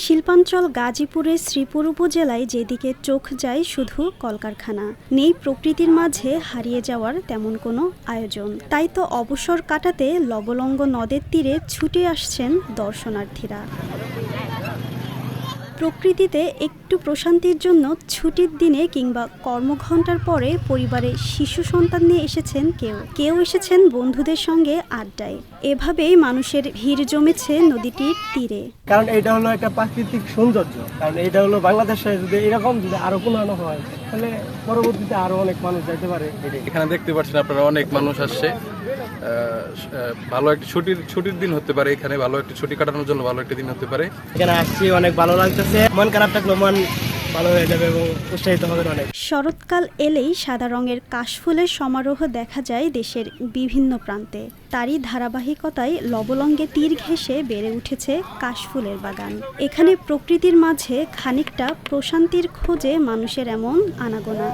শিল্পাঞ্চল গাজীপুরের শ্রীপুর উপজেলায় যেদিকে চোখ যায় শুধু কলকারখানা, নেই প্রকৃতির মাঝে হারিয়ে যাওয়ার তেমন কোনো আয়োজন। তাই তো অবসর কাটাতে লবলঙ্গ নদের তীরে ছুটে আসছেন দর্শনার্থীরা। প্রকৃতিতে একটু প্রশান্তির জন্য ছুটির দিনে কিংবা কর্মঘণ্টার পরে পরিবারে শিশু সন্তান নিয়ে এসেছেন কেউ এসেছেন বন্ধুদের সঙ্গে আড্ডায়। এভাবেই মানুষের ভিড় জমেছে নদীটির তীরে। কারণ এটা হলো একটা প্রাকৃতিক সৌন্দর্য, কারণ এটা হলো বাংলাদেশে যদি এরকম যদি আরো কোনো হয় তাহলে পরবর্তীতে আরো অনেক মানুষ যাইতে পারে। এখানে দেখতে পাচ্ছেন আপনারা অনেক মানুষ আসছে। ভালো একটা ছুটির দিন হতে পারে, এখানে ভালো একটা ছুটি কাটানোর জন্য ভালো একটা দিন হতে পারে। এখানে আসছি, অনেক ভালো লাগতেছে, মন খারাপ থাকলে মন ভালো হয়ে যাবে এবং উৎসাহিত হবে অনেক। শরৎকাল এলেই সাদা রঙের কাশফুলের সমারোহ দেখা যায় দেশের বিভিন্ন প্রান্তে। তারই ধারাবাহিকতায় লবলঙ্গে তীর ঘেঁষে বেড়ে উঠেছে কাশফুলের বাগান। এখানে প্রকৃতির মাঝে খানিকটা প্রশান্তির খোঁজে মানুষের এমন আনাগোনা।